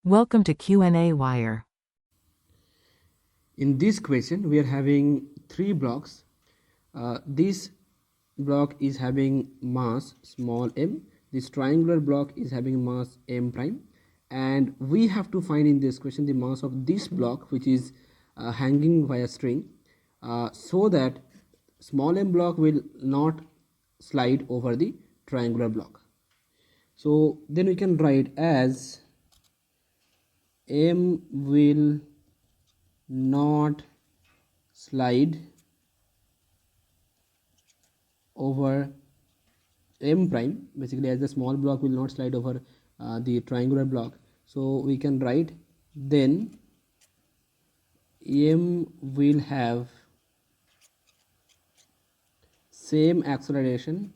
Welcome to qnawire. In this question, we are having three blocks. This block is having mass small m. This triangular block is having mass m prime. And we have to find in this question the mass of this block, which is hanging via string, so that small m block will not slide over the triangular block. So then we can write as m will not slide over m prime, basically, as the small block will not slide over the triangular block. So we can write then m will have same acceleration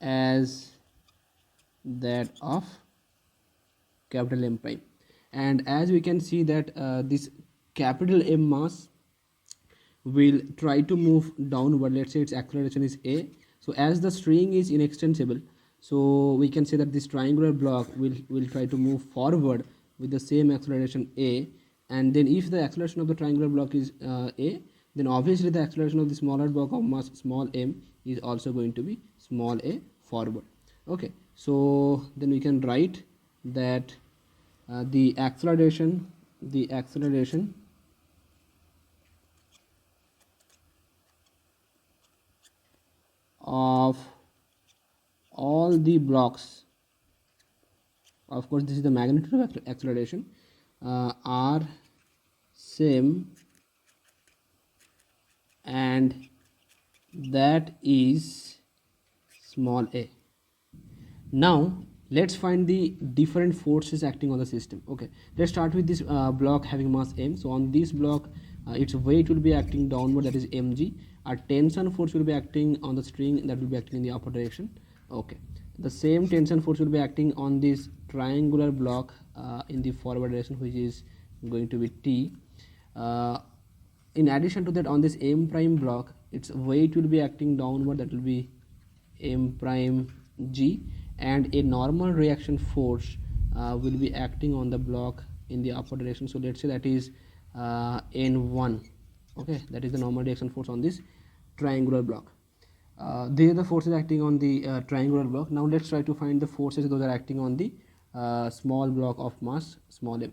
as that of capital M prime. And as we can see that this capital M mass will try to move downward. Let's say its acceleration is a. So as the string is inextensible, so we can say that this triangular block will try to move forward with the same acceleration a. And then if the acceleration of the triangular block is a, then obviously the acceleration of the smaller block of mass small m is also going to be small a forward. Okay, so then we can write that the acceleration of all the blocks, of course this is the magnitude of acceleration, are same, and that is small a. Now let's find the different forces acting on the system. Okay, let's start with this block having mass m. So on this block, its weight will be acting downward, that is mg. A tension force will be acting on the string, that will be acting in the upward direction. Okay, the same tension force will be acting on this triangular block in the forward direction, which is going to be t. In addition to that, on this m prime block, its weight will be acting downward, that will be m prime g, and a normal reaction force will be acting on the block in the upward direction. So let's say that is n1. Okay, that is the normal reaction force on this triangular block. These are the forces acting on the triangular block. Now let's try to find the forces those are acting on the small block of mass small m.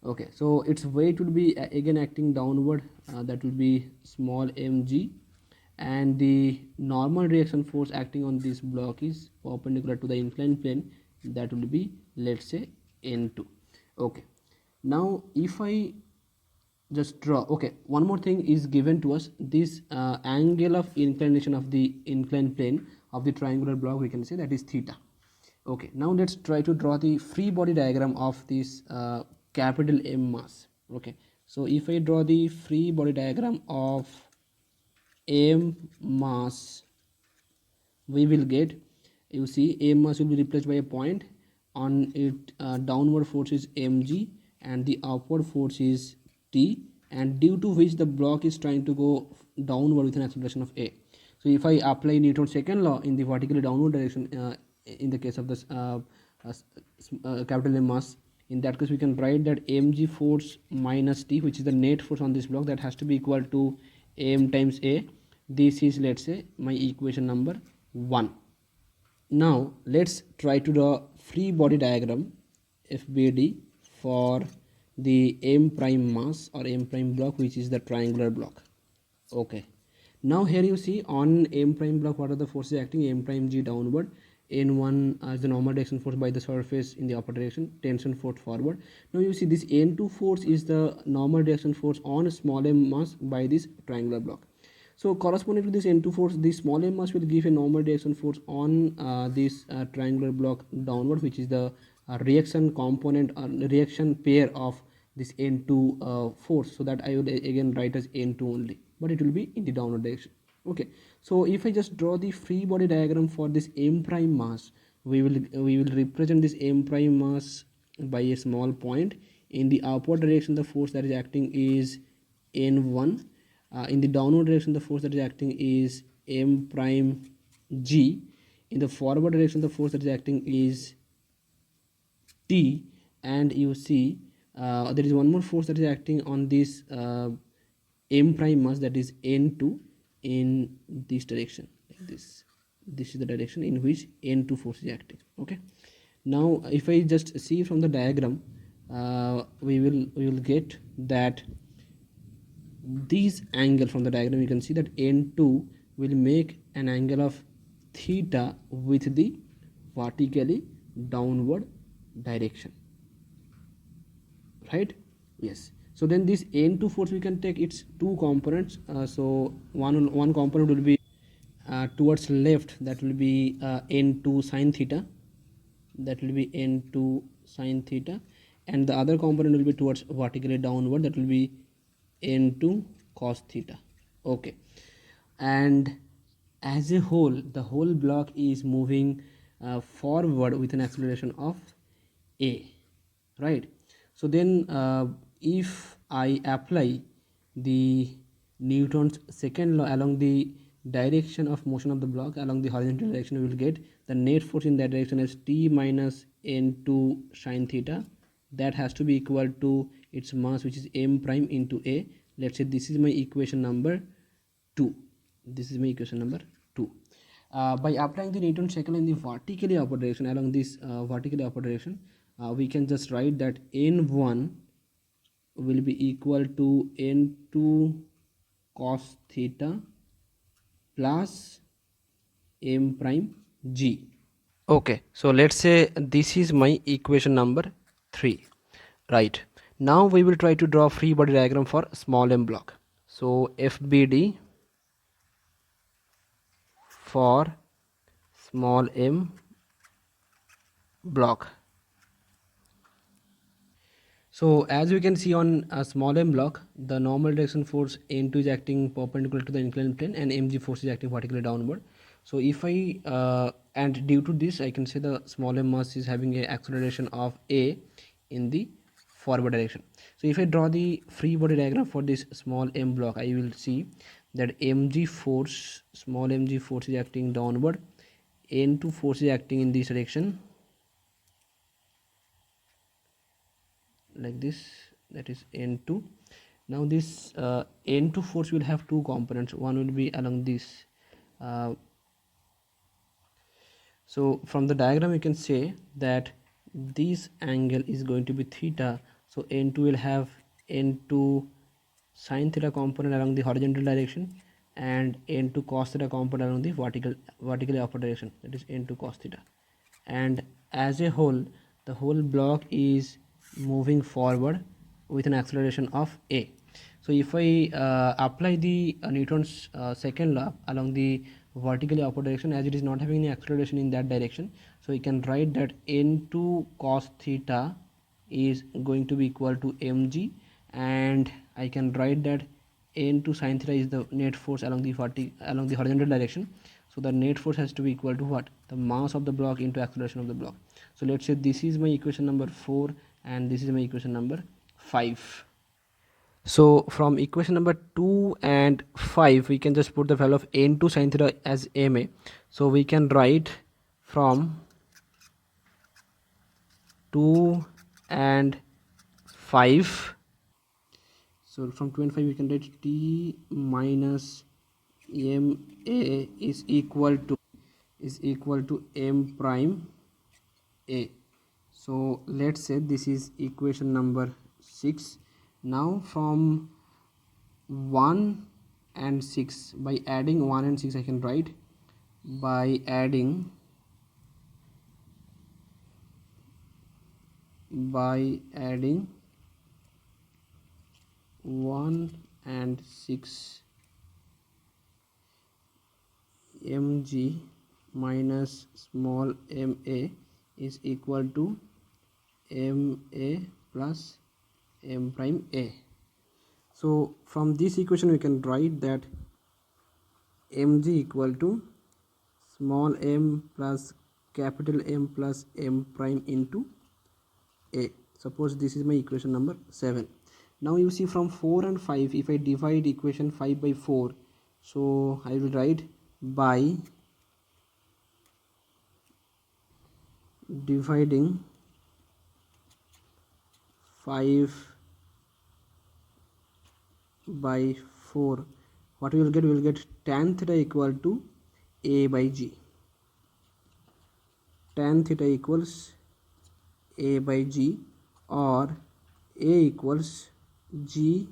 Okay, so its weight will be again acting downward, that will be small mg, and the normal reaction force acting on this block is perpendicular to the inclined plane, that will be, let's say, n2. Okay, now if I just draw, okay, one more thing is given to us, this angle of inclination of the inclined plane of the triangular block, we can say that is theta. Okay, now let's try to draw the free body diagram of this capital M mass. Okay, so if I draw the free body diagram of M mass, we will get, you see, M mass will be replaced by a point. On it, downward force is mg and the upward force is t, and due to which the block is trying to go downward with an acceleration of a. So if I apply Newton's second law in the vertically downward direction, in the case of this capital M mass, in that case we can write that mg force minus t, which is the net force on this block, that has to be equal to m times a. This is, let's say, my equation number 1. Now let's try to draw free body diagram FBD for the M prime mass or M prime block, which is the triangular block. Okay, now here you see on M prime block what are the forces acting. M prime g downward, n1 as the normal direction force by the surface in the upper direction, tension force forward. Now you see this n2 force is the normal direction force on small m mass by this triangular block. So corresponding to this n2 force, this small m mass will give a normal reaction force on this triangular block downward, which is the reaction component or reaction pair of this n2 force. So that I will again write as n2 only, but it will be in the downward direction. Okay, so if I just draw the free body diagram for this m prime mass, we will represent this m prime mass by a small point. In the upward direction, the force that is acting is n1. In the downward direction, the force that is acting is m prime g. In the forward direction, the force that is acting is T, and you see there is one more force that is acting on this m prime mass, that is n2, in this direction, like this. This is the direction in which n2 force is acting. Okay, now if I just see from the diagram, we will get that this angle from the diagram, you can see that n2 will make an angle of theta with the vertically downward direction, right? Yes. So then this n2 force, we can take its two components. So one component will be towards left, that will be n2 sine theta, that will be n2 sine theta, and the other component will be towards vertically downward, that will be n2 cos theta. Okay, and as a whole, the whole block is moving forward with an acceleration of a, right? So then if I apply the Newton's second law along the direction of motion of the block along the horizontal direction, we will get the net force in that direction as T minus n2 sine theta. That has to be equal to its mass, which is m prime into a. Let's say this is my equation number 2. This is my equation number 2. By applying the Newton's second law in the vertically upward direction along this vertically upward direction, we can just write that n1 will be equal to n2 cos theta plus m prime g. Okay, so let's say this is my equation number 3, right? Now we will try to draw free body diagram for small m block. So FBD for small m block. So as you can see on a small m block, the normal direction force n2 is acting perpendicular to the inclined plane and mg force is acting vertically downward. So if I and due to this, I can say the small m mass is having a acceleration of a in the forward direction. So if I draw the free body diagram for this small m block, I will see that mg force, small mg force is acting downward, n2 force is acting in this direction, like this, that is n2. Now this n2 force will have two components. One will be along this. So from the diagram you can say that this angle is going to be theta. So n2 will have n2 sine theta component along the horizontal direction and n2 cos theta component along the vertically upward direction, that is n2 cos theta. And as a whole, the whole block is moving forward with an acceleration of a. So if I apply the Newton's second law along the vertically upward direction, as it is not having any acceleration in that direction, so we can write that n2 cos theta is going to be equal to mg, and I can write that n2 sin theta is the net force along the horizontal direction. So the net force has to be equal to what? The mass of the block into acceleration of the block. So let's say this is my equation number 4 and this is my equation number 5. So from equation number 2 and 5, we can just put the value of n2 sin theta as ma. So we can write from 2 and 5. So from 2 and 5 we can write t minus ma is equal to m prime a. So let's say this is equation number 6. Now from 1 and 6, by adding 1 and 6, I can write by adding 1 and 6, mg minus small ma is equal to ma plus m prime a. So from this equation we can write that mg equal to small m plus capital M plus m prime into a. Suppose this is my equation number 7. Now you see from 4 and 5, if I divide equation 5 by 4, so I will write by dividing 5 by 4, what we will get? We will get tan theta equal to a by g. Tan theta equals a by g, or a equals g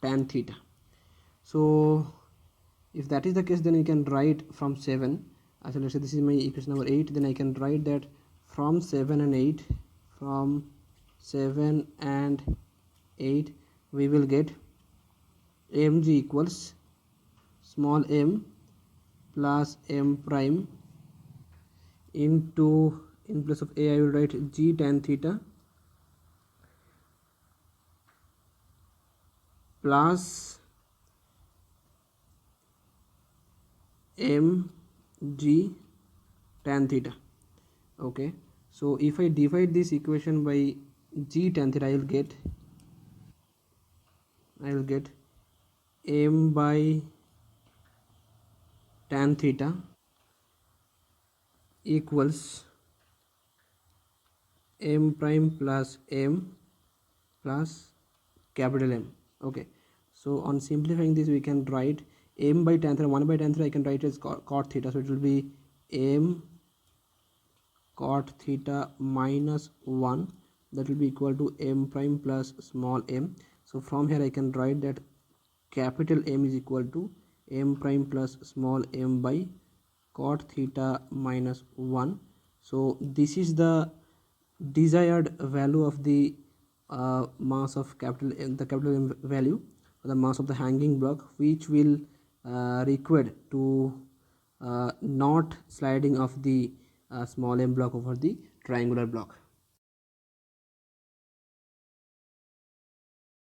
tan theta. So if that is the case, then we can write from 7. So let's say this is my equation number 8, then I can write that from 7 and 8, from 7 and 8 we will get mg equals small m plus m prime into, in place of a I will write g tan theta plus mg tan theta. Okay, so if I divide this equation by g tan theta, I will get m by tan theta equals m prime plus m plus capital M. Okay, so on simplifying this, we can write m by tan theta, 1 by tan theta I can write as cot theta, so it will be m cot theta minus 1, that will be equal to m prime plus small m. So from here I can write that capital M is equal to m prime plus small m by cot theta minus 1. So this is the desired value of the mass of capital M, the capital M value, the mass of the hanging block, which will required to not sliding of the small m block over the triangular block.